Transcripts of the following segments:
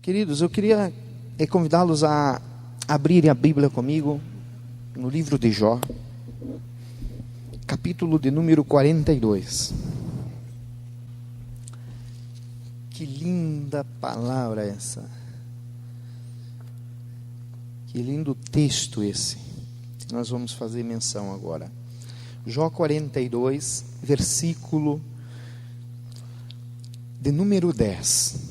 Queridos, eu queria convidá-los a abrirem a Bíblia comigo no livro de Jó, capítulo de número 42. Que linda palavra essa. Que lindo texto esse. Nós vamos fazer menção agora. Jó 42, versículo de número 10.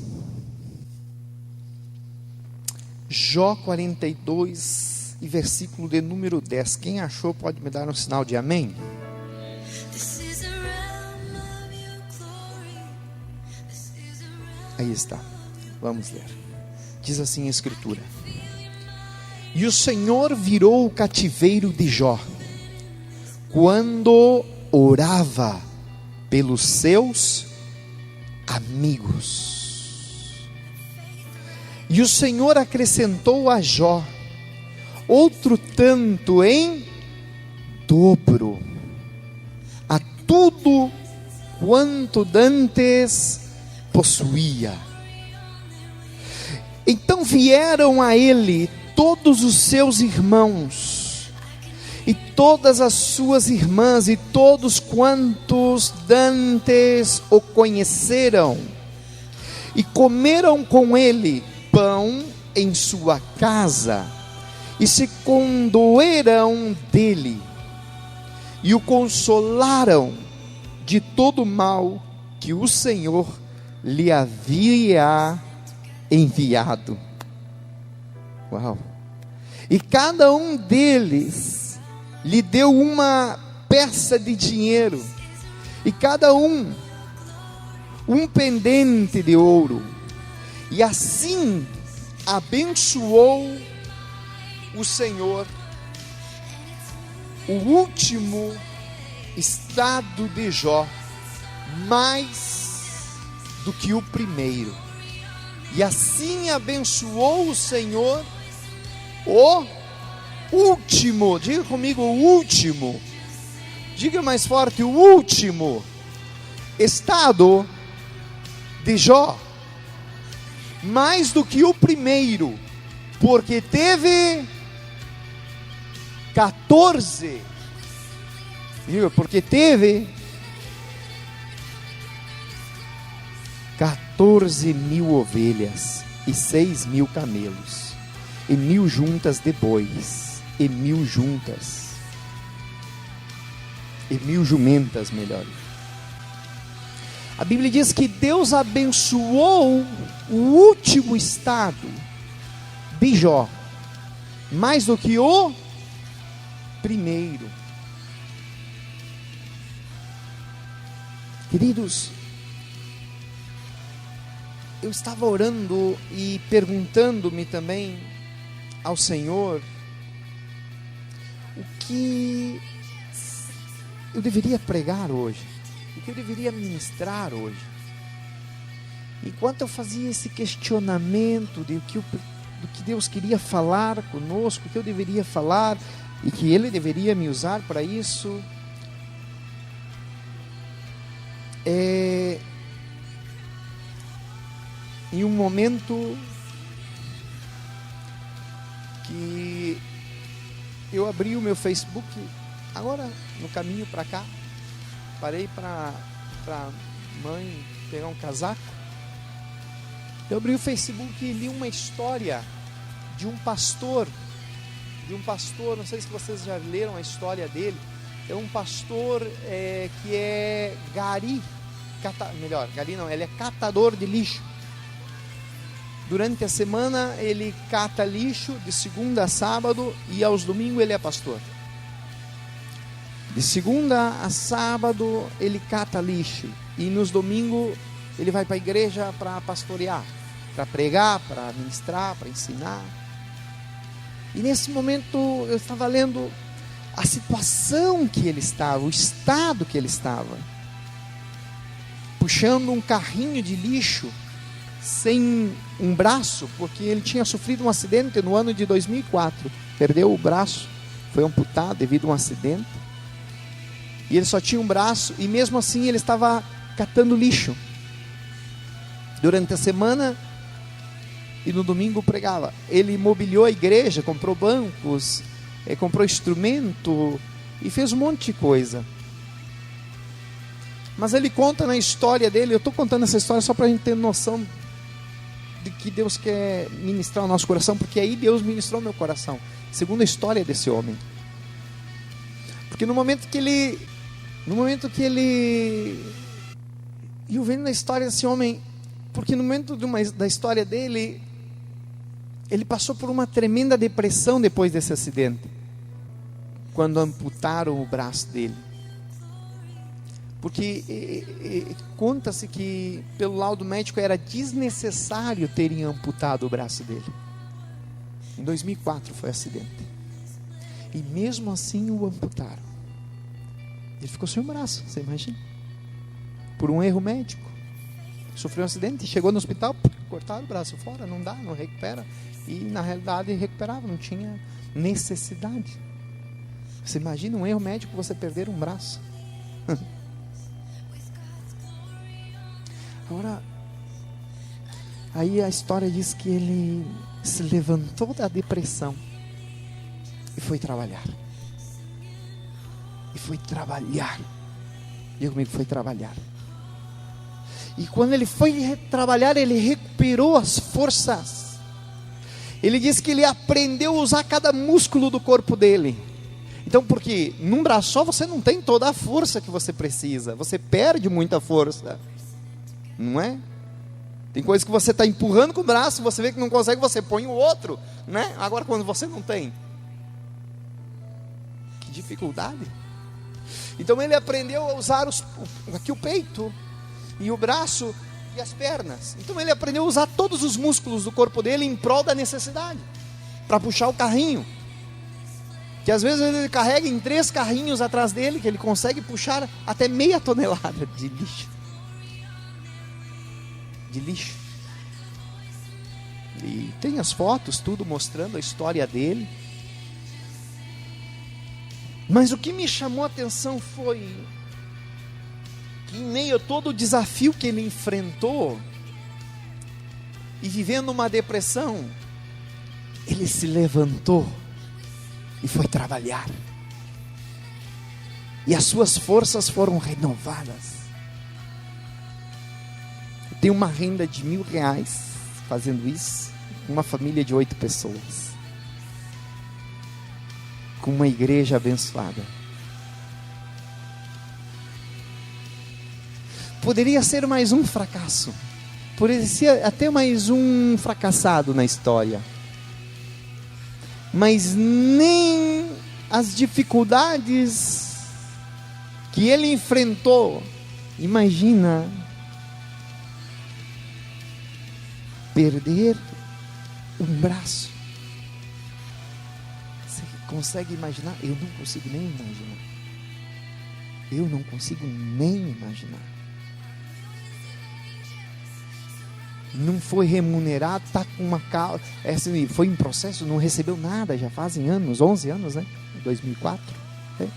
Jó 42 e versículo de número 10. Quem achou pode me dar um sinal de amém? Aí está, vamos ler. Diz assim a Escritura: E o Senhor virou o cativeiro de Jó, quando orava pelos seus amigos. E o Senhor acrescentou a Jó outro tanto em dobro a tudo quanto dantes possuía. Então vieram a ele todos os seus irmãos e todas as suas irmãs e todos quantos dantes o conheceram, e comeram com ele pão em sua casa, e se condoeram dele, e o consolaram de todo o mal que o Senhor lhe havia enviado. Uau! E cada um deles lhe deu uma peça de dinheiro, e cada um pendente de ouro, e assim abençoou o Senhor o último estado de Jó mais do que o primeiro. E assim abençoou o Senhor o último, diga comigo, o último, diga mais forte, o último estado de Jó, mais do que o primeiro, porque teve 14, diga, porque teve 14.000 ovelhas e 6.000 camelos, e 1.000 juntas de bois, e 1.000 juntas, e 1.000 jumentas, melhor. A Bíblia diz que Deus abençoou o último estado de Jó, mais do que o primeiro. Queridos, eu estava orando e perguntando-me também ao Senhor o que eu deveria pregar hoje, o que eu deveria ministrar hoje. Enquanto eu fazia esse questionamento do que Deus queria falar conosco, o que eu deveria falar e que Ele deveria me usar para isso, em um momento que eu abri o meu Facebook, agora no caminho para cá, parei para mãe pegar um casaco, eu abri o Facebook e li uma história de um pastor, não sei se vocês já leram a história dele. É um pastor que é gari não, ele é catador de lixo. Durante a semana ele cata lixo de segunda a sábado, e aos domingos ele é pastor. De segunda a sábado ele cata lixo, e nos domingos ele vai para a igreja para pastorear, para pregar, para ministrar, para ensinar. E nesse momento eu estava lendo a situação que ele estava, o estado que ele estava, puxando um carrinho de lixo sem um braço, porque ele tinha sofrido um acidente no ano de 2004, perdeu o braço, foi amputado devido a um acidente, e ele só tinha um braço, e mesmo assim ele estava catando lixo. Durante a semana e no domingo pregava. Ele mobiliou a igreja, comprou bancos, comprou instrumento e fez um monte de coisa. Mas ele conta na história dele, eu estou contando essa história só para a gente ter noção de que Deus quer ministrar o nosso coração, porque aí Deus ministrou o meu coração, segundo a história desse homem. Porque no momento que ele, e eu vendo na história desse homem, porque no momento da história dele, ele passou por uma tremenda depressão depois desse acidente, quando amputaram o braço dele. Porque conta-se que pelo laudo médico era desnecessário terem amputado o braço dele. Em 2004 foi o acidente. E mesmo assim o amputaram. Ele ficou sem o braço, você imagina? Por um erro médico. Sofreu um acidente, chegou no hospital, cortaram o braço fora, não dá, não recupera. E na realidade recuperava, não tinha necessidade. Você imagina um erro médico, você perder um braço. Agora, aí a história diz que ele se levantou da depressão e foi trabalhar. Diga comigo, foi trabalhar. E quando ele foi trabalhar, ele recuperou as forças. Ele diz que ele aprendeu a usar cada músculo do corpo dele. Então, porque num braço só você não tem toda a força que você precisa. Você perde muita força. Não é? Tem coisas que você está empurrando com o braço, você vê que não consegue, você põe o outro, né? Agora quando você não tem, que dificuldade. Então ele aprendeu a usar aqui o peito, e o braço, e as pernas. Então ele aprendeu a usar todos os músculos do corpo dele em prol da necessidade, para puxar o carrinho, que às vezes ele carrega em 3 carrinhos atrás dele, que ele consegue puxar até meia tonelada de lixo. E tem as fotos, tudo mostrando a história dele. Mas o que me chamou a atenção foi que em meio a todo o desafio que ele enfrentou, e vivendo uma depressão, ele se levantou e foi trabalhar. E as suas forças foram renovadas. Tem uma renda de R$1.000 fazendo isso, uma família de 8 pessoas, com uma igreja abençoada. Poderia ser mais um fracasso, poderia ser até mais um fracassado na história, mas nem as dificuldades que ele enfrentou. Imagina perder um braço. Você consegue imaginar? Eu não consigo nem imaginar. Não foi remunerado, está com uma causa, foi em processo, não recebeu nada, já fazem anos, 11 anos, né? 2004, né?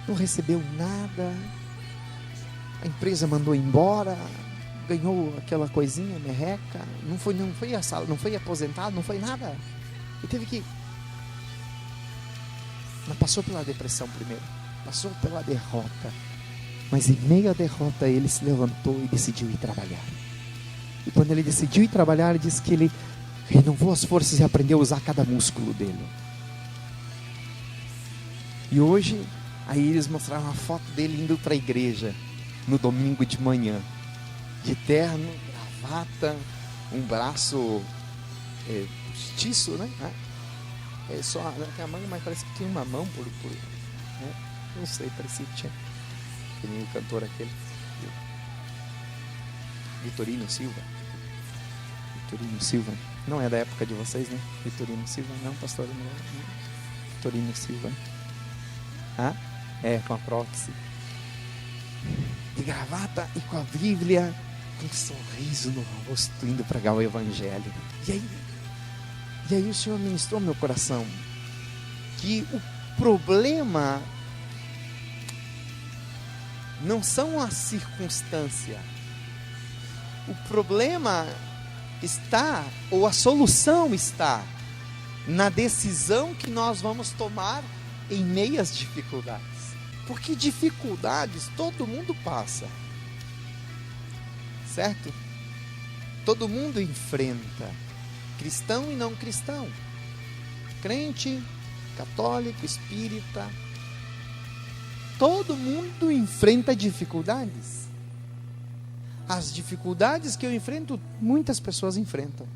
Não recebeu nada, a empresa mandou embora, ganhou aquela coisinha, merreca, não foi aposentado, não foi nada. E teve que... Mas passou pela depressão primeiro, passou pela derrota. Mas em meio à derrota ele se levantou e decidiu ir trabalhar. E quando ele decidiu ir trabalhar, ele disse que ele renovou as forças e aprendeu a usar cada músculo dele. E hoje, aí eles mostraram uma foto dele indo para a igreja no domingo de manhã, de terno, gravata, um braço postiço, né? Só a mão, mas parece que tinha uma mão por né? Não sei, parecia que tinha. Que nem o cantor aquele, Vitorino Silva. Não é da época de vocês, né? Vitorino Silva, não, pastor, não. Vitorino Silva. Com a prótese. De gravata e com a Bíblia, com um sorriso no rosto, indo pregar o Evangelho. E aí o Senhor ministrou meu coração que o problema não são a circunstância. O problema está, ou a solução está, na decisão que nós vamos tomar em meio às dificuldades. Porque dificuldades todo mundo passa, certo? Todo mundo enfrenta, cristão e não cristão, crente, católico, espírita, todo mundo enfrenta dificuldades. As dificuldades que eu enfrento, muitas pessoas enfrentam.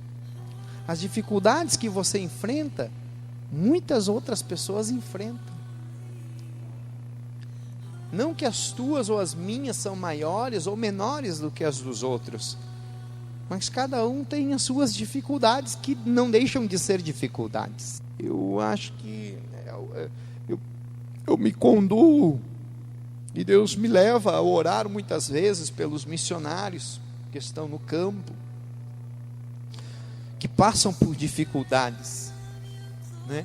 As dificuldades que você enfrenta, muitas outras pessoas enfrentam. Não que as tuas ou as minhas são maiores ou menores do que as dos outros, mas cada um tem as suas dificuldades, que não deixam de ser dificuldades. Eu acho que eu me conduo, e Deus me leva a orar muitas vezes pelos missionários que estão no campo, que passam por dificuldades, né?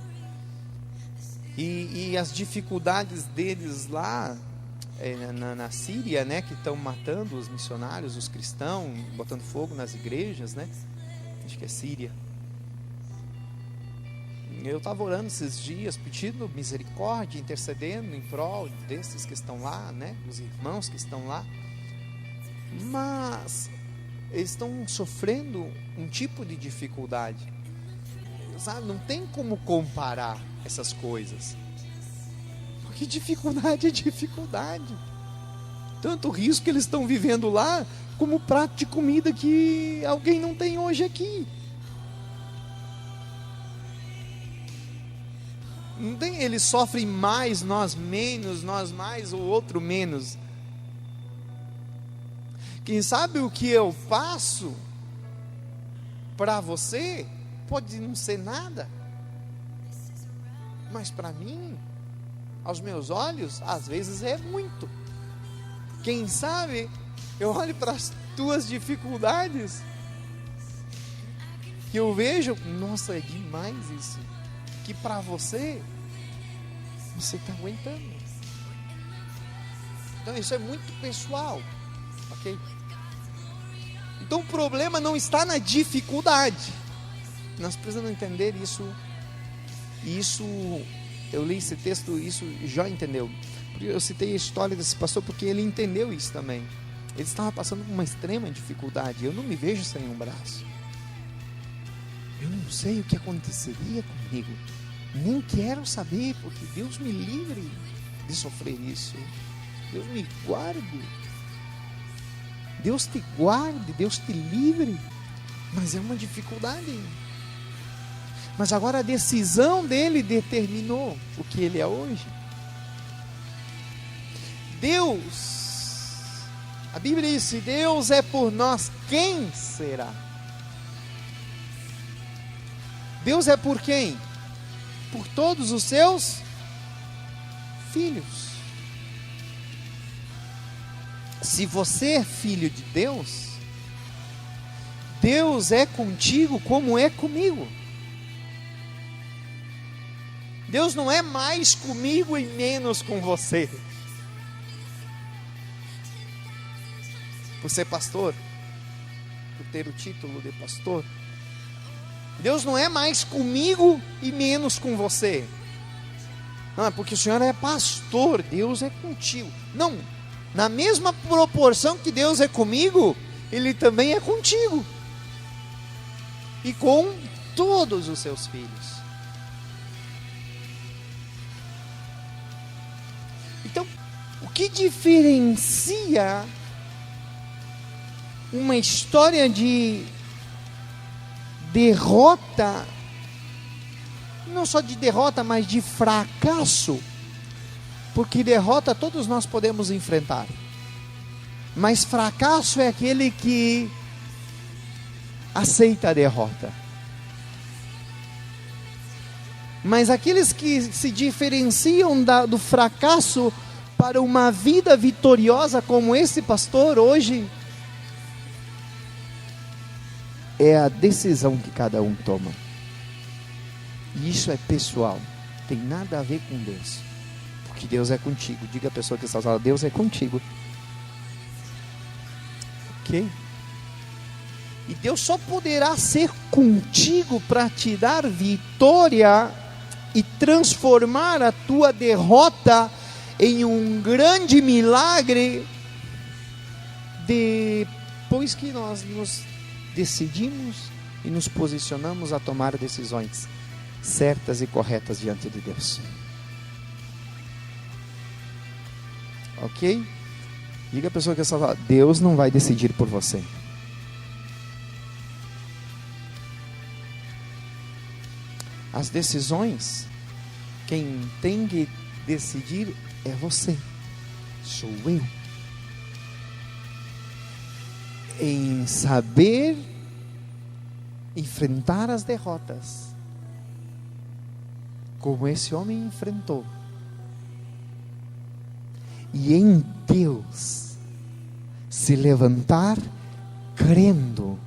E as dificuldades deles lá na Síria, né, que estão matando os missionários, os cristãos, botando fogo nas igrejas, né? Acho que é Síria. Eu estava orando esses dias, pedindo misericórdia, intercedendo em prol desses que estão lá, né? Os irmãos que estão lá. Mas eles estão sofrendo um tipo de dificuldade, sabe? Não tem como comparar essas coisas, porque dificuldade é dificuldade. Tanto o risco que eles estão vivendo lá, como o prato de comida que alguém não tem hoje aqui. Não tem, eles sofrem mais, nós menos, nós mais, o outro menos. Quem sabe o que eu passo para você pode não ser nada, mas para mim, aos meus olhos, às vezes é muito. Quem sabe eu olho para as tuas dificuldades, que eu vejo, nossa, é demais isso, que para você está aguentando. Então isso é muito pessoal, ok? Então o problema não está na dificuldade. Nós precisamos entender isso. Isso, eu li esse texto, isso já entendeu. Eu citei a história desse pastor porque ele entendeu isso também. Ele estava passando por uma extrema dificuldade. Eu não me vejo sem um braço. Eu não sei o que aconteceria comigo. Nem quero saber, porque Deus me livre de sofrer isso. Deus me guarde. Deus te guarde, Deus te livre. Mas é uma dificuldade. Mas agora a decisão dele determinou o que ele é hoje. Deus, a Bíblia diz: se Deus é por nós, quem será? Deus é por quem? Por todos os seus filhos. Se você é filho de Deus, Deus é contigo como é comigo. Deus não é mais comigo e menos com você. Por ser pastor, por ter o título de pastor, Deus não é mais comigo e menos com você. Não, porque o Senhor é pastor, Deus é contigo. Não, na mesma proporção que Deus é comigo, Ele também é contigo. E com todos os seus filhos. Então, o que diferencia uma história de derrota, não só de derrota, mas de fracasso, porque derrota todos nós podemos enfrentar, mas fracasso é aquele que aceita a derrota. Mas aqueles que se diferenciam do fracasso para uma vida vitoriosa, como esse pastor hoje, é a decisão que cada um toma. E isso é pessoal, tem nada a ver com Deus, porque Deus é contigo. Diga a pessoa que está falando: Deus é contigo, ok? E Deus só poderá ser contigo para te dar vitória e transformar a tua derrota em um grande milagre depois que nós nos decidimos e nos posicionamos a tomar decisões certas e corretas diante de Deus. Ok? Diga a pessoa que está falando, Deus não vai decidir por você. As decisões, quem tem que decidir é você, sou eu. Em saber enfrentar as derrotas, como esse homem enfrentou, e em Deus se levantar crendo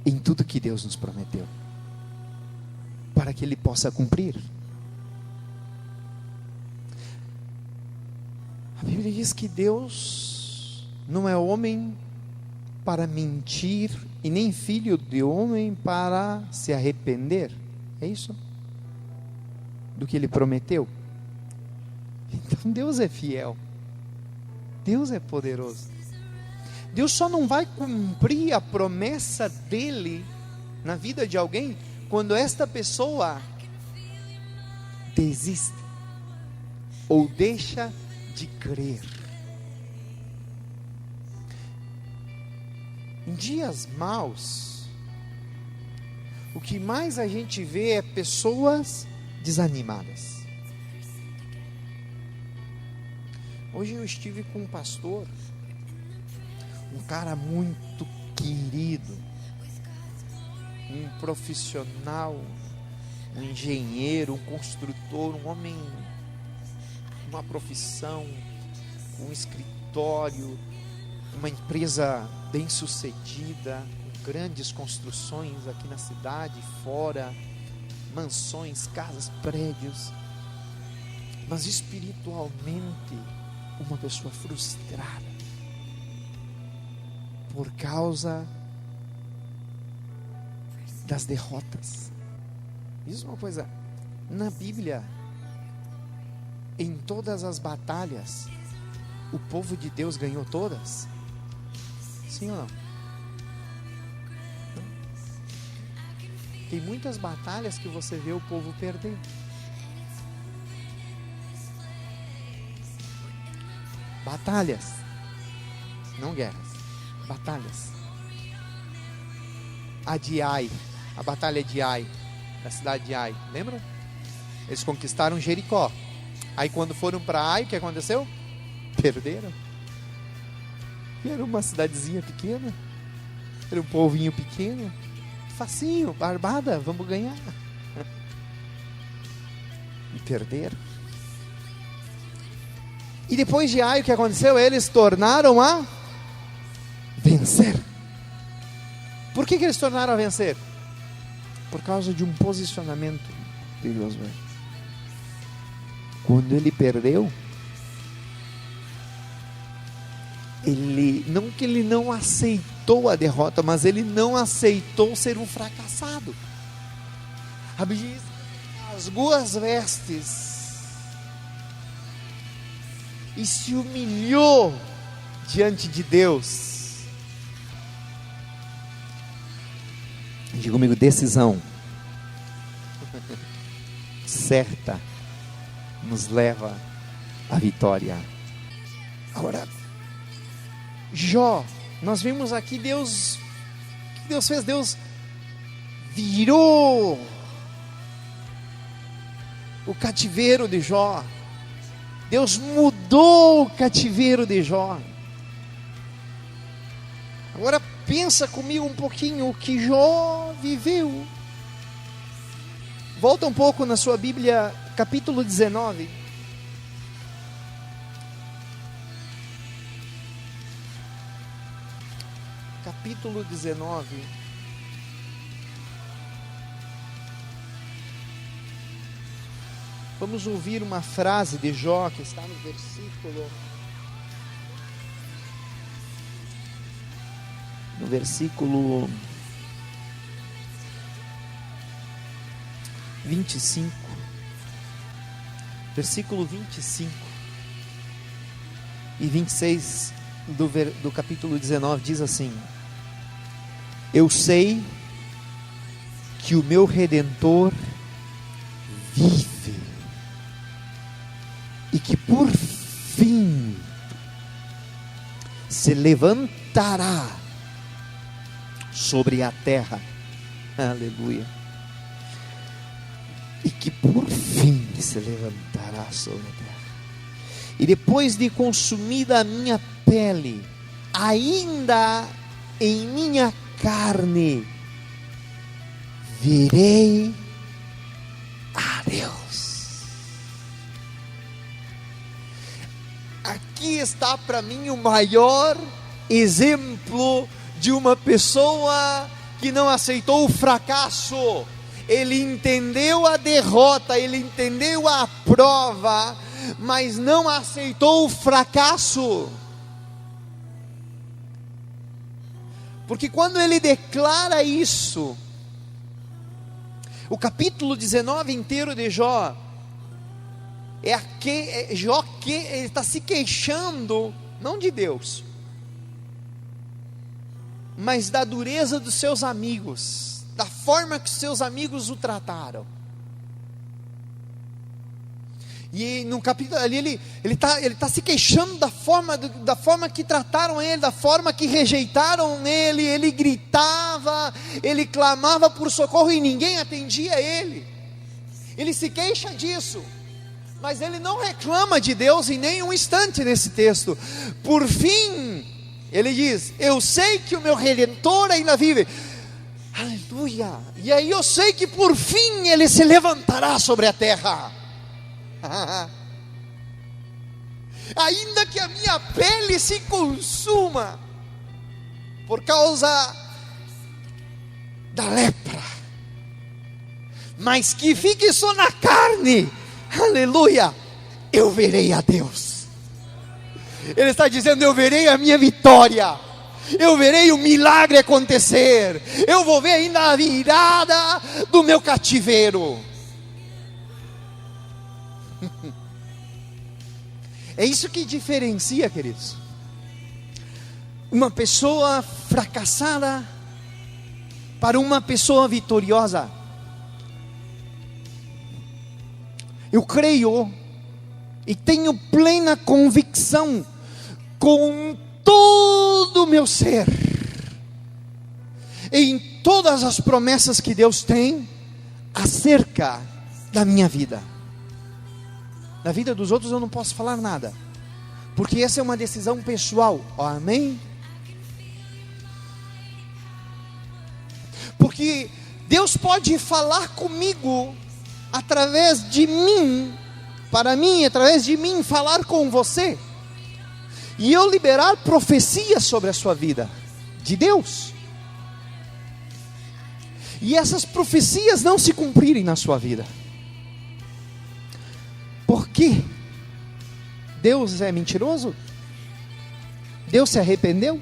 em tudo que Deus nos prometeu, para que Ele possa cumprir. A Bíblia diz que Deus não é homem para mentir e nem filho de homem para se arrepender. É isso? Do que Ele prometeu. Então Deus é fiel. Deus é poderoso. Deus só não vai cumprir a promessa dele na vida de alguém quando esta pessoa desiste ou deixa de crer. Em dias maus, o que mais a gente vê é pessoas desanimadas. Hoje eu estive com um pastor, um cara muito querido, um profissional, um engenheiro, um construtor, um homem, uma profissão, um escritório, uma empresa bem sucedida, com grandes construções aqui na cidade, fora, mansões, casas, prédios, mas espiritualmente uma pessoa frustrada por causa das derrotas. Diz uma coisa, na Bíblia, em todas as batalhas, o povo de Deus ganhou todas? Sim ou não? Tem muitas batalhas que você vê o povo perder. Batalhas, não guerras, batalhas. A de Ai, a batalha de Ai, da cidade de Ai, lembra? Eles conquistaram Jericó. Aí quando foram para Ai, o que aconteceu? Perderam. E era uma cidadezinha pequena, era um povinho pequeno, facinho, barbada, vamos ganhar. E perderam. E depois de Ai, o que aconteceu? Eles tornaram a vencer. Por que eles tornaram a vencer? Por causa de um posicionamento de Josué. Quando ele perdeu, não que ele não aceitou a derrota, mas ele não aceitou ser um fracassado. A Bíblia diz, rasgou as vestes e se humilhou diante de Deus. Diga comigo, decisão certa nos leva à vitória. Agora, Jó, nós vimos aqui Deus, o que Deus fez? Deus virou o cativeiro de Jó. Deus mudou o cativeiro de Jó. Agora pensa comigo um pouquinho o que Jó viveu. Volta um pouco na sua Bíblia, capítulo 19. Capítulo 19. Vamos ouvir uma frase de Jó que está no versículo no versículo 25. Versículo 25 e 26 do capítulo 19 diz assim: eu sei que o meu Redentor vive e que por fim se levantará sobre a terra. Aleluia. E que por fim se levantará sobre a terra. E depois de consumida a minha pele, ainda em minha carne, verei a Deus. Aqui está para mim o maior exemplo de uma pessoa que não aceitou o fracasso. Ele entendeu a derrota, ele entendeu a prova, mas não aceitou o fracasso. Porque quando ele declara isso, o capítulo 19 inteiro de Jó, Jó que ele está se queixando, não de Deus, mas da dureza dos seus amigos, da forma que seus amigos o trataram. E no capítulo ali ele está se queixando da forma que trataram ele, da forma que rejeitaram ele. Ele gritava, ele clamava por socorro e ninguém atendia ele. Ele se queixa disso, mas ele não reclama de Deus em nenhum instante nesse texto. Por fim, ele diz: eu sei que o meu Redentor ainda vive. Aleluia. E aí eu sei que por fim ele se levantará sobre a terra. Ainda que a minha pele se consuma por causa da lepra, mas que fique só na carne, aleluia, eu verei a Deus. Ele está dizendo: eu verei a minha vitória, eu verei o milagre acontecer, eu vou ver ainda a virada do meu cativeiro. É isso que diferencia, queridos, uma pessoa fracassada para uma pessoa vitoriosa. Eu creio e tenho plena convicção com todo o meu ser em todas as promessas que Deus tem acerca da minha vida. Da vida dos outros eu não posso falar nada, porque essa é uma decisão pessoal. Amém? Porque Deus pode falar comigo através de mim, para mim, através de mim, falar com você, e eu liberar profecias sobre a sua vida, de Deus, e essas profecias não se cumprirem na sua vida. Por quê? Deus é mentiroso? Deus se arrependeu?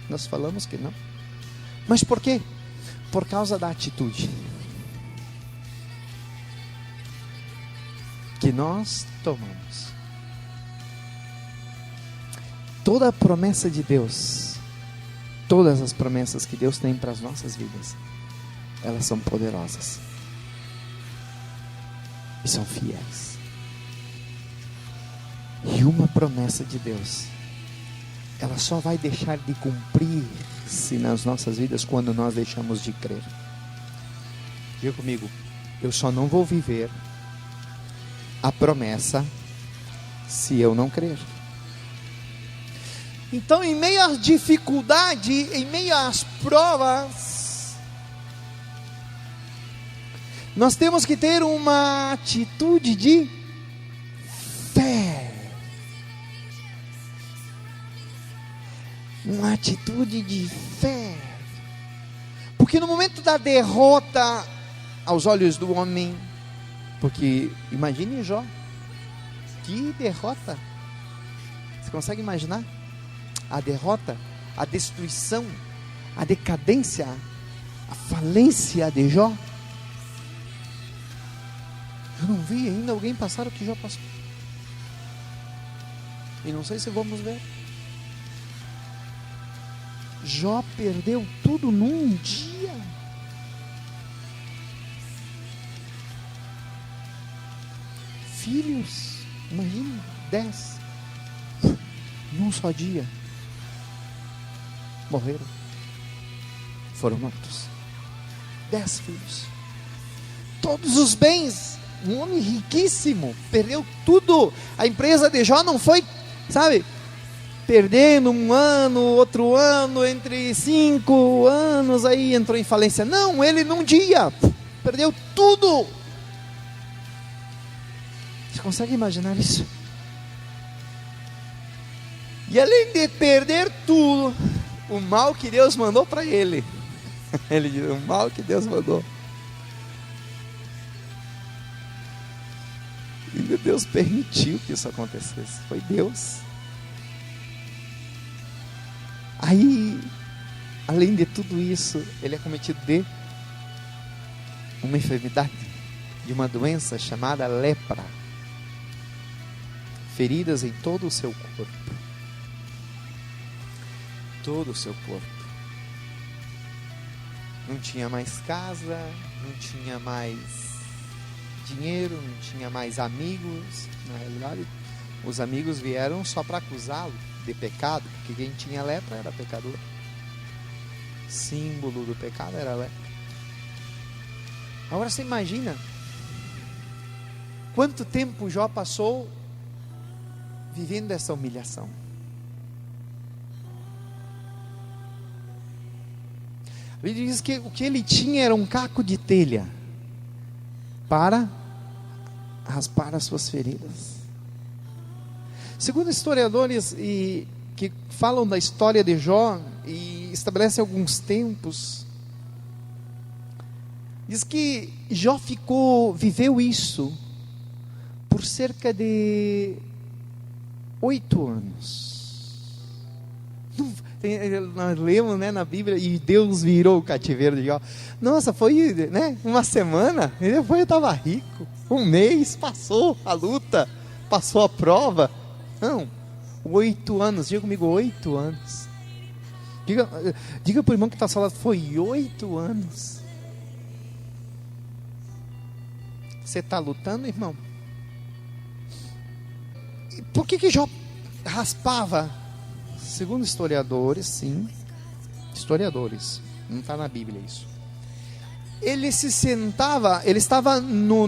Nós falamos que não. Mas por quê? Por causa da atitude que nós tomamos. Toda a promessa de Deus, todas as promessas que Deus tem para as nossas vidas, elas são poderosas e são fiéis. E uma promessa de Deus, ela só vai deixar de cumprir-se nas nossas vidas quando nós deixamos de crer. Diga comigo: eu só não vou viver a promessa se eu não crer. Então, em meio à dificuldade, em meio às provas, nós temos que ter uma atitude de fé. Uma atitude de fé. Porque no momento da derrota, aos olhos do homem, porque imagine Jó, que derrota. Você consegue imaginar? A derrota, a destruição, a decadência, a falência de Jó? Eu não vi ainda alguém passar o que Jó passou. E não sei se vamos ver. Jó perdeu tudo num dia. Filhos, imagina, 10 num só dia morreram, foram mortos. 10 filhos, todos os bens. Um homem riquíssimo perdeu tudo. A empresa de Jó não foi, sabe, perdendo um ano, outro ano, entre 5 anos, aí entrou em falência. Não, ele num dia perdeu tudo. Você consegue imaginar isso? E além de perder tudo, o mal que Deus mandou para ele. Ele diz, o mal que Deus mandou. E Deus permitiu que isso acontecesse. Foi Deus. Aí, além de tudo isso, ele é cometido de uma enfermidade, de uma doença chamada lepra. Feridas em todo o seu corpo. Todo o seu corpo. Não tinha mais casa, não tinha mais dinheiro, não tinha mais amigos. Na realidade, os amigos vieram só para acusá-lo de pecado, porque quem tinha lepra era pecador. Símbolo do pecado era a lepra. Agora você imagina quanto tempo Jó passou vivendo essa humilhação. A Bíblia diz que o que ele tinha era um caco de telha para raspar as suas feridas. Segundo historiadores que falam da história de Jó e estabelecem alguns tempos, diz que Jó viveu isso por cerca de 8 anos. Nós lemos, né, na Bíblia, e Deus virou o cativeiro de Jó. Nossa, foi, né, uma semana, e depois eu estava rico. Um mês, passou a luta, passou a prova. Não, 8 anos, diga comigo, 8 anos. Diga para o irmão que está falando, foi 8 anos. Você está lutando, irmão? E por que Jó raspava? Segundo historiadores, sim, historiadores, não está na Bíblia isso. Ele se sentava, ele estava no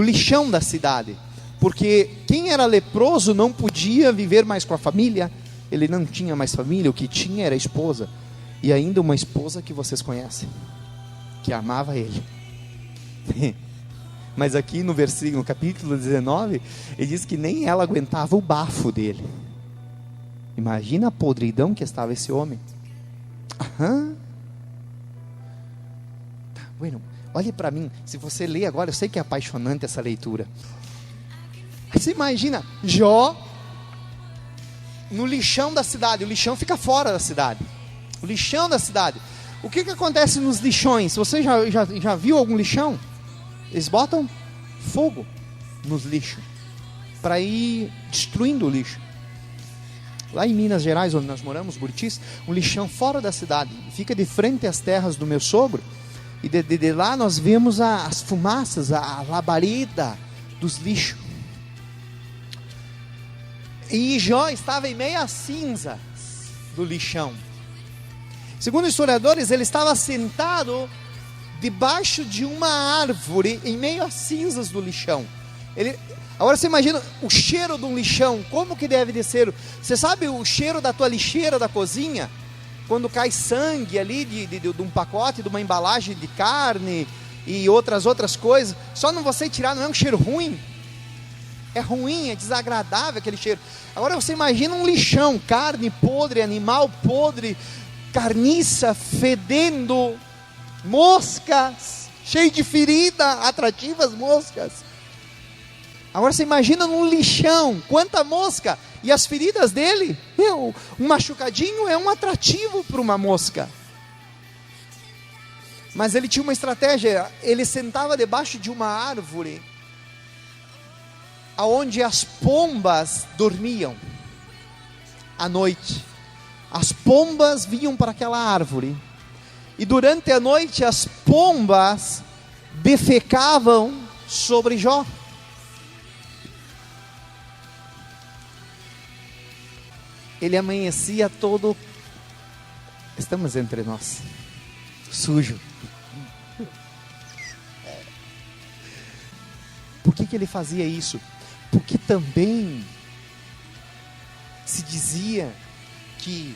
lixão da cidade, porque quem era leproso não podia viver mais com a família, ele não tinha mais família, o que tinha era a esposa, e ainda uma esposa que vocês conhecem, que amava ele. Mas aqui no versículo, no capítulo 19, ele diz que nem ela aguentava o bafo dele. Imagina a podridão que estava esse homem. Aham. Tá, bueno, olhe para mim. Se você ler agora, eu sei que é apaixonante essa leitura. Você imagina Jó no lixão da cidade. O lixão fica fora da cidade. O lixão da cidade. O que acontece nos lixões? Você já viu algum lixão? Eles botam fogo nos lixos para ir destruindo o lixo. Lá em Minas Gerais, onde nós moramos, Buritis, um lixão fora da cidade, fica de frente às terras do meu sogro, e de lá nós vemos as fumaças, a labareda dos lixos. E Jó estava em meio às cinzas do lixão. Segundo historiadores, ele estava sentado debaixo de uma árvore, em meio às cinzas do lixão. Agora você imagina o cheiro de um lixão, como que deve ser? Você sabe o cheiro da tua lixeira da cozinha? Quando cai sangue ali de um pacote, de uma embalagem de carne e outras coisas, só não você tirar, não é um cheiro ruim? É ruim, é desagradável aquele cheiro. Agora você imagina um lixão, carne podre, animal podre, carniça fedendo, moscas, cheio de ferida, atrativas moscas. Agora você imagina num lixão, quanta mosca? E as feridas dele, um machucadinho é um atrativo para uma mosca. Mas ele tinha uma estratégia. Ele sentava debaixo de uma árvore aonde as pombas dormiam à noite. As pombas vinham para aquela árvore, e durante a noite as pombas defecavam sobre Jó. Ele amanhecia todo, estamos entre nós, sujo. Por que ele fazia isso? Porque também se dizia que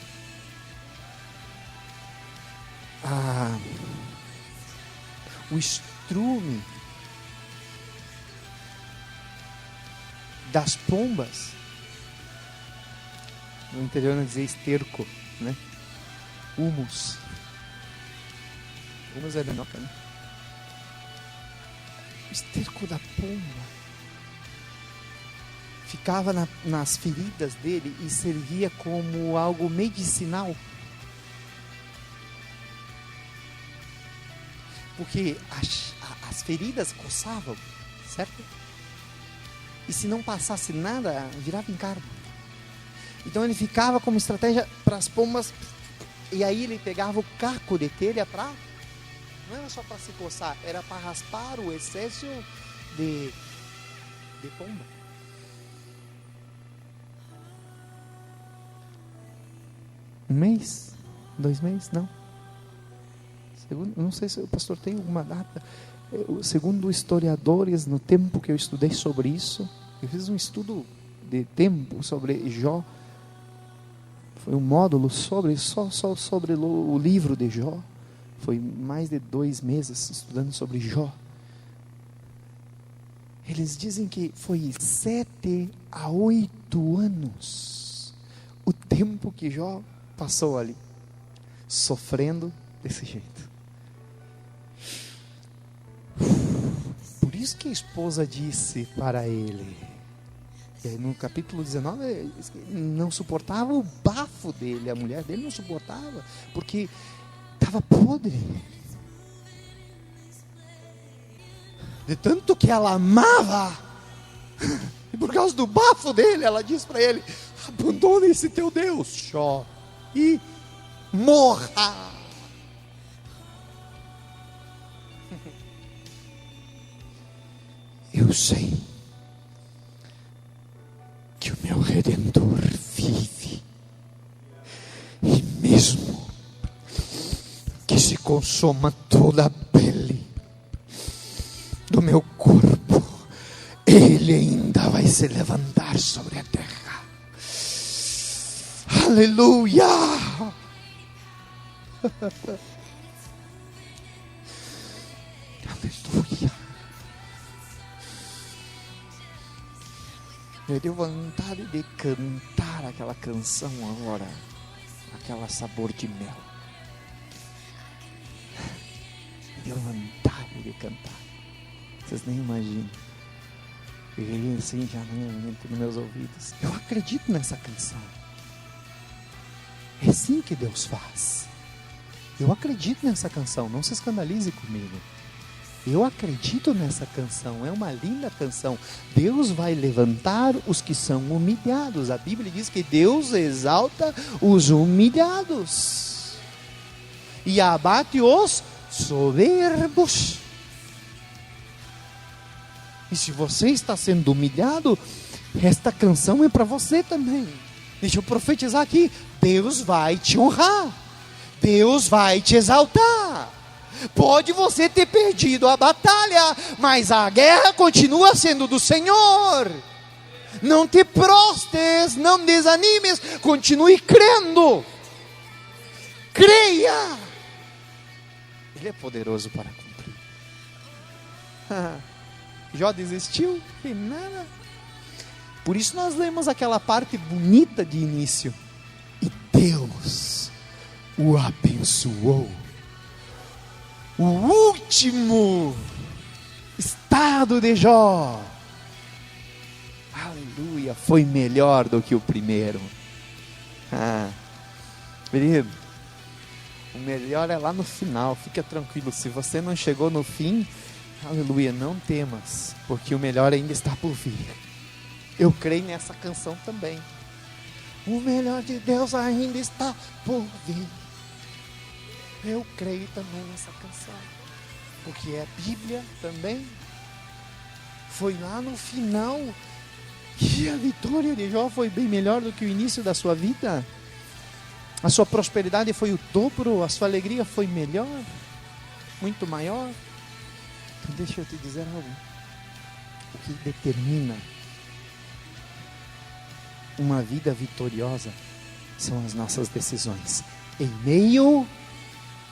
o estrume das pombas, no interior não dizia esterco, né? Humus é minhoca, né? O esterco da pomba ficava nas feridas dele e servia como algo medicinal. Porque as feridas coçavam, certo? E se não passasse nada, virava encargo. Então ele ficava como estratégia para as pombas. E aí ele pegava o caco de telha para... Não era só para se coçar, era para raspar o excesso de pomba. Um mês? 2 meses? Não. Não sei se o pastor tem alguma data. Segundo historiadores, no tempo que eu estudei sobre isso, eu fiz um estudo de tempo sobre Jó. Foi um módulo sobre o livro de Jó. Foi mais de 2 meses estudando sobre Jó. Eles dizem que foi 7 a 8 anos o tempo que Jó passou ali, sofrendo desse jeito. Por isso que a esposa disse para ele, e aí no capítulo 19, não suportava o bafo dele, a mulher dele não suportava, porque estava podre. De tanto que ela amava, e por causa do bafo dele, ela disse para ele: abandona esse teu Deus, Jó, e morra. Eu sei que o meu Redentor vive, e mesmo que se consuma toda a pele do meu corpo, Ele ainda vai se levantar sobre a terra. Aleluia! Aleluia! Eu deu vontade de cantar aquela canção agora, aquela sabor de mel. Deu vontade de cantar. Vocês nem imaginam. E assim já nos meus ouvidos. Eu acredito nessa canção. É assim que Deus faz. Eu acredito nessa canção. Não se escandalize comigo. Eu acredito nessa canção. É uma linda canção. Deus vai levantar os que são humilhados. A Bíblia diz que Deus exalta os humilhados e abate os soberbos. E se você está sendo humilhado, esta canção é para você também. Deixa eu profetizar aqui: Deus vai te honrar, Deus vai te exaltar. Pode você ter perdido a batalha, mas a guerra continua sendo do Senhor. Não te prostes, não desanimes, continue crendo. Creia. Ele é poderoso para cumprir. Jó desistiu? E nada. Por isso nós lemos aquela parte bonita de início. E Deus o abençoou. O último estado de Jó Aleluia, foi melhor do que o primeiro. Querido, o melhor é lá no final. Fica tranquilo, se você não chegou no fim, aleluia, não temas, porque o melhor ainda está por vir. Eu creio nessa canção também. O melhor de Deus ainda está por vir. Eu creio também nessa canção, porque é Bíblia também. Foi lá no final que a vitória de Jó foi bem melhor do que o início da sua vida. A sua prosperidade foi o dobro, a sua alegria foi melhor, muito maior. Então deixa eu te dizer algo. O que determina uma vida vitoriosa são as nossas decisões em meio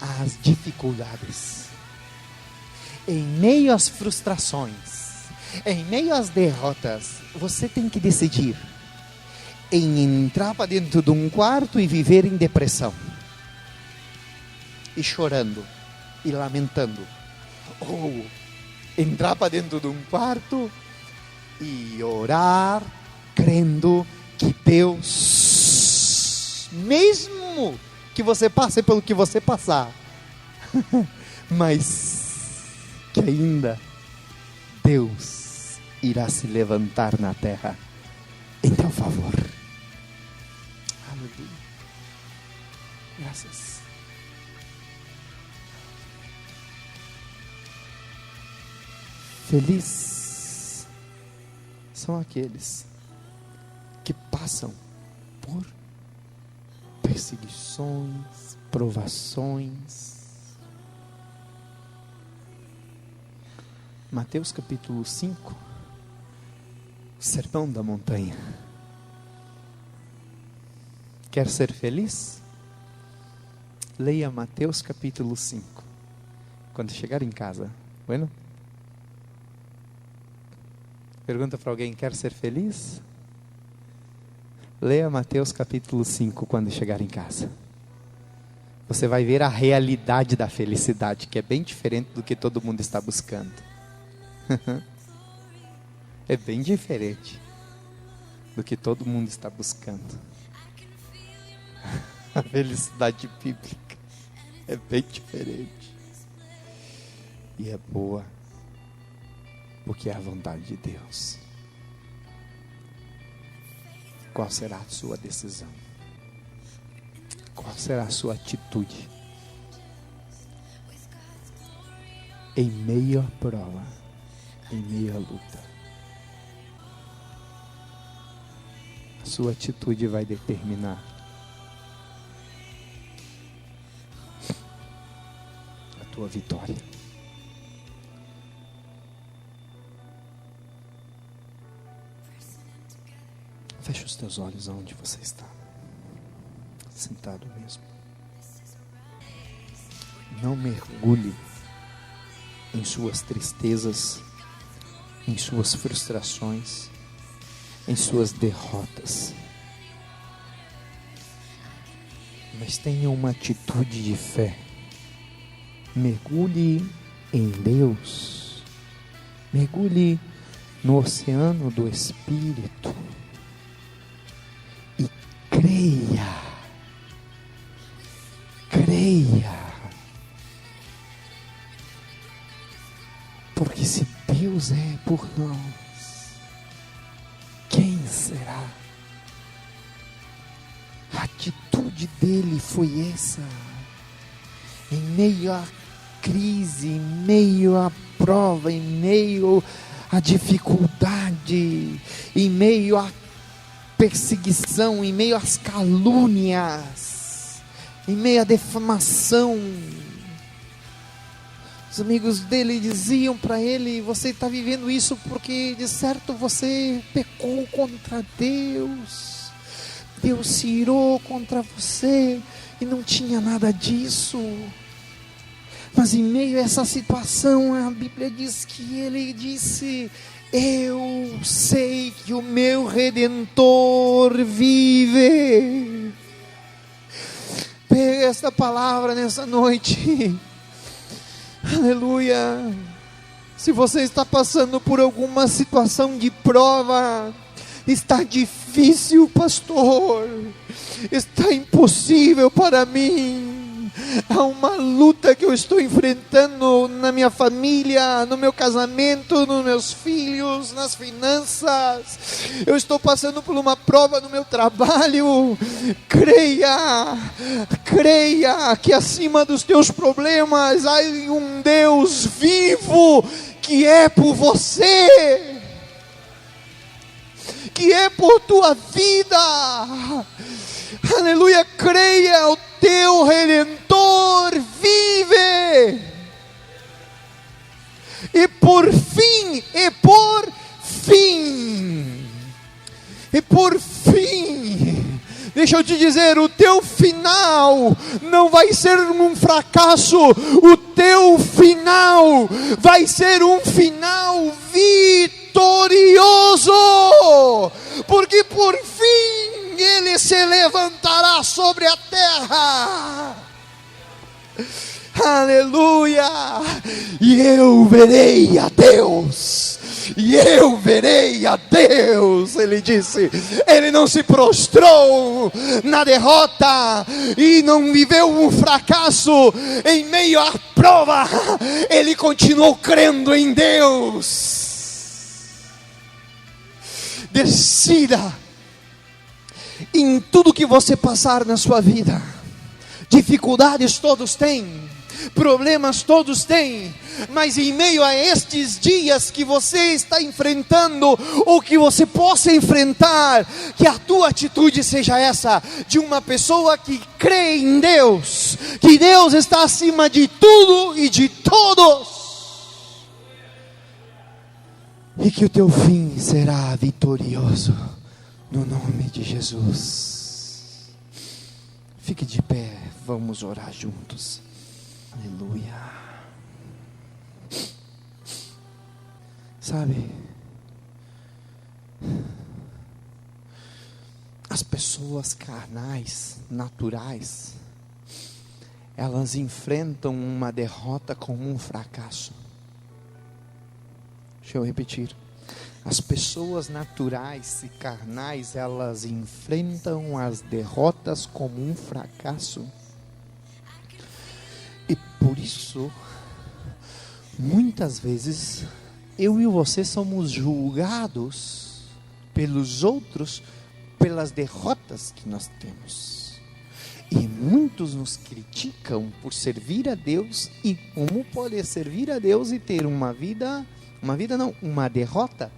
às dificuldades, em meio às frustrações, em meio às derrotas. Você tem que decidir em entrar para dentro de um quarto e viver em depressão, e chorando, e lamentando, ou entrar para dentro de um quarto e orar, crendo que Deus, mesmo que você passe pelo que você passar, mas que ainda Deus irá se levantar na terra em teu favor. Aleluia. Graças. Felizes são aqueles que passam por perseguições, provações. Mateus capítulo 5, Sermão da Montanha. Quer ser feliz? Leia Mateus capítulo 5, quando chegar em casa. Bueno? Pergunta para alguém: quer ser feliz? Leia Mateus capítulo 5 quando chegar em casa. Você vai ver a realidade da felicidade, que é bem diferente do que todo mundo está buscando. É bem diferente do que todo mundo está buscando. A felicidade bíblica é bem diferente. E é boa, porque é a vontade de Deus. Qual será a sua decisão? Qual será a sua atitude? Em meio à prova, em meio à luta, a sua atitude vai determinar a tua vitória. Feche os teus olhos aonde você está, sentado mesmo. Não mergulhe em suas tristezas, em suas frustrações, em suas derrotas. Mas tenha uma atitude de fé. Mergulhe em Deus. Mergulhe no oceano do Espírito. Creia, porque se Deus é por nós, quem será? A atitude dele foi essa, em meio à crise, em meio à prova, em meio à dificuldade, em meio à perseguição, em meio às calúnias, em meio à defamação. Os amigos dele diziam para ele: você está vivendo isso porque de certo você pecou contra Deus, Deus se irou contra você, e não tinha nada disso. Mas em meio a essa situação, a Bíblia diz que ele disse: eu sei que o meu Redentor vive. Pega esta palavra nessa noite. Aleluia. Se você está passando por alguma situação de prova, Está difícil, pastor. Está impossível para mim. Há uma luta que eu estou enfrentando na minha família, no meu casamento, nos meus filhos, nas finanças. Eu estou passando por uma prova no meu trabalho. Creia que acima dos teus problemas há um Deus vivo que é por você, que é por tua vida. Aleluia, creia, o teu Redentor vive. E por fim, deixa eu te dizer, o teu final não vai ser um fracasso, o teu final vai ser um final vitorioso, porque por fim Ele se levantará sobre a terra. Aleluia! E eu verei a Deus. Ele disse. Ele não se prostrou na derrota e não viveu um fracasso em meio à prova. Ele continuou crendo em Deus. Decida em tudo que você passar na sua vida. Dificuldades todos têm, problemas todos têm, mas em meio a estes dias que você está enfrentando, ou que você possa enfrentar, que a tua atitude seja essa, de uma pessoa que crê em Deus, que Deus está acima de tudo e de todos, e que o teu fim será vitorioso, no nome de Jesus. Fique de pé, vamos orar juntos. Aleluia. Sabe, as pessoas carnais, naturais, elas enfrentam uma derrota como um fracasso. Deixa eu repetir. As pessoas naturais e carnais, elas enfrentam as derrotas como um fracasso. E por isso, muitas vezes, eu e você somos julgados pelos outros, pelas derrotas que nós temos. E muitos nos criticam por servir a Deus, e como poder servir a Deus e ter uma derrota,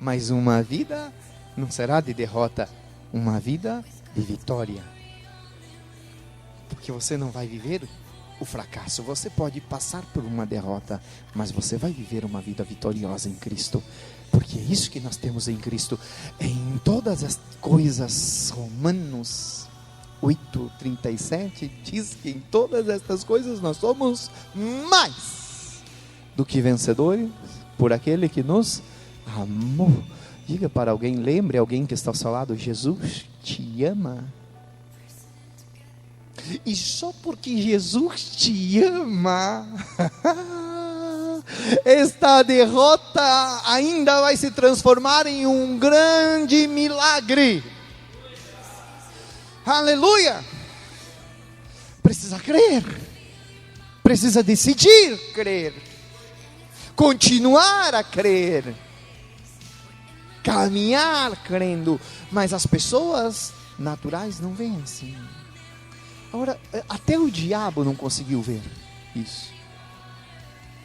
mas uma vida não será de derrota, uma vida de vitória. Porque você não vai viver o fracasso, você pode passar por uma derrota, mas você vai viver uma vida vitoriosa em Cristo, porque é isso que nós temos em Cristo. Em todas as coisas, Romanos 8:37 diz que em todas estas coisas nós somos mais do que vencedores por aquele que nos amor. Diga para alguém, lembre alguém que está ao seu lado, Jesus te ama. E só porque Jesus te ama, esta derrota ainda vai se transformar em um grande milagre. Aleluia! Precisa crer, precisa decidir crer, continuar a crer, caminhar crendo. Mas as pessoas naturais não veem assim. Agora, até o diabo não conseguiu ver isso.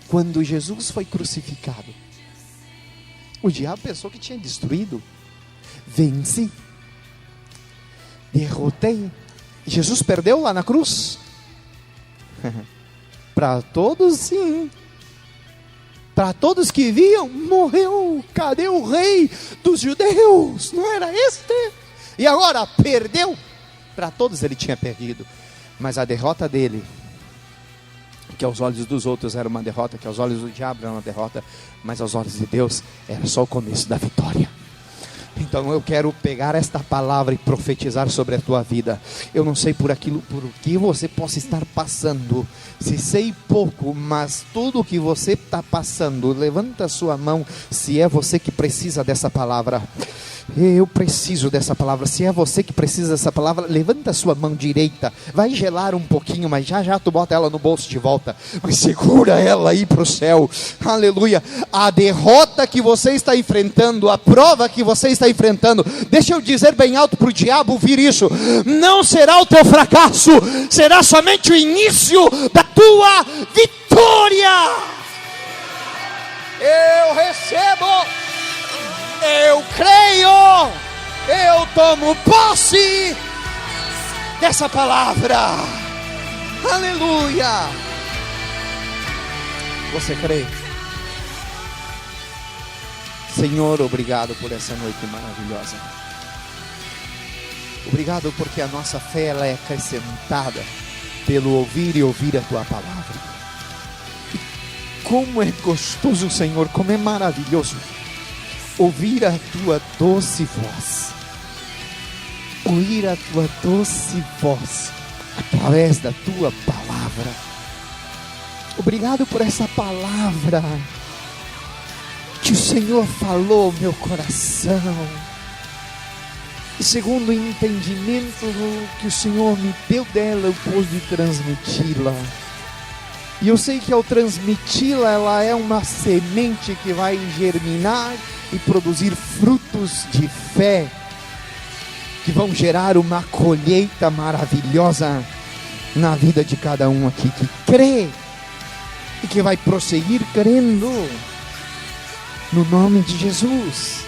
Quando Jesus foi crucificado, o diabo pensou que tinha destruído. Venci, derrotei. Jesus perdeu lá na cruz? Para todos, sim. Para todos que viam, morreu. Cadê o rei dos judeus? Não era este? E agora perdeu. Para todos ele tinha perdido. Mas a derrota dele, que aos olhos dos outros era uma derrota, que aos olhos do diabo era uma derrota, mas aos olhos de Deus era só o começo da vitória. Então eu quero pegar esta palavra e profetizar sobre a tua vida. Eu não sei por o que você possa estar passando, se sei pouco, mas tudo o que você está passando, levanta a sua mão, se é você que precisa dessa palavra. Eu preciso dessa palavra. Se é você que precisa dessa palavra, levanta a sua mão direita. Vai gelar um pouquinho, mas já tu bota ela no bolso de volta. Mas segura ela aí para o céu. Aleluia. A derrota que você está enfrentando, a prova que você está enfrentando, deixa eu dizer bem alto para o diabo ouvir isso: não será o teu fracasso, será somente o início da tua vitória. Eu recebo, eu creio, eu tomo posse dessa palavra. Aleluia. Você crê? Senhor, obrigado por essa noite maravilhosa. Obrigado porque a nossa fé ela é acrescentada pelo ouvir e ouvir a tua palavra. Como é gostoso, Senhor, como é maravilhoso ouvir a tua doce voz. Ouvir a tua doce voz através da tua palavra. Obrigado por essa palavra que o Senhor falou ao meu coração. E segundo o entendimento que o Senhor me deu dela, eu pude transmiti-la. E eu sei que ao transmiti-la, ela é uma semente que vai germinar e produzir frutos de fé, que vão gerar uma colheita maravilhosa na vida de cada um aqui que crê e que vai prosseguir crendo, no nome de Jesus.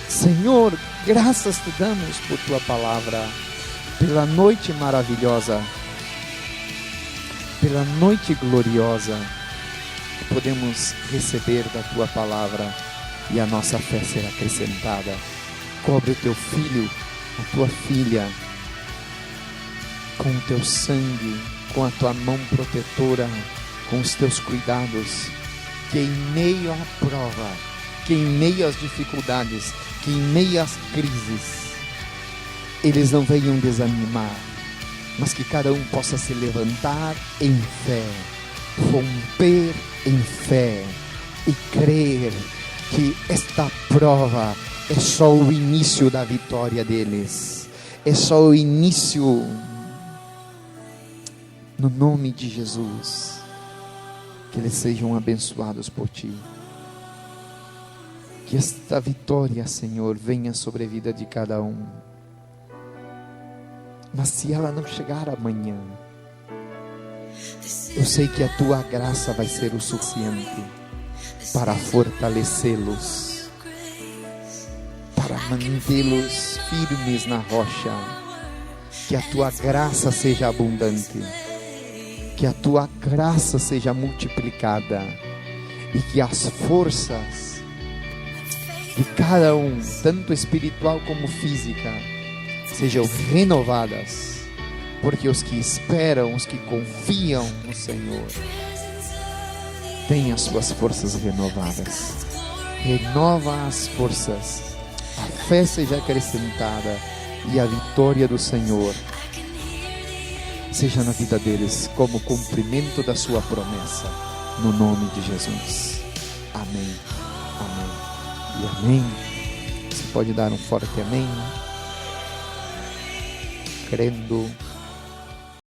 Senhor, graças te damos por tua palavra, pela noite maravilhosa, pela noite gloriosa que podemos receber da tua palavra, e a nossa fé será acrescentada. Cobre o teu filho, a tua filha, com o teu sangue, com a tua mão protetora, com os teus cuidados, que em meio à prova, que em meio às dificuldades, que em meio às crises, eles não venham desanimar, mas que cada um possa se levantar em fé, romper em fé e crer que esta prova é só o início da vitória deles, é só o início, no nome de Jesus. Que eles sejam abençoados por ti, que esta vitória, Senhor, venha sobre a vida de cada um. Mas se ela não chegar amanhã, eu sei que a tua graça vai ser o suficiente para fortalecê-los, para mantê-los firmes na rocha. Que a tua graça seja abundante, que a tua graça seja multiplicada, e que as forças de cada um, tanto espiritual como física, sejam renovadas, porque os que esperam, os que confiam no Senhor, têm as suas forças renovadas. Renova as forças, a fé seja acrescentada, e a vitória do Senhor seja na vida deles, como cumprimento da sua promessa, no nome de Jesus. Amém, amém e amém. Você pode dar um forte amém, crendo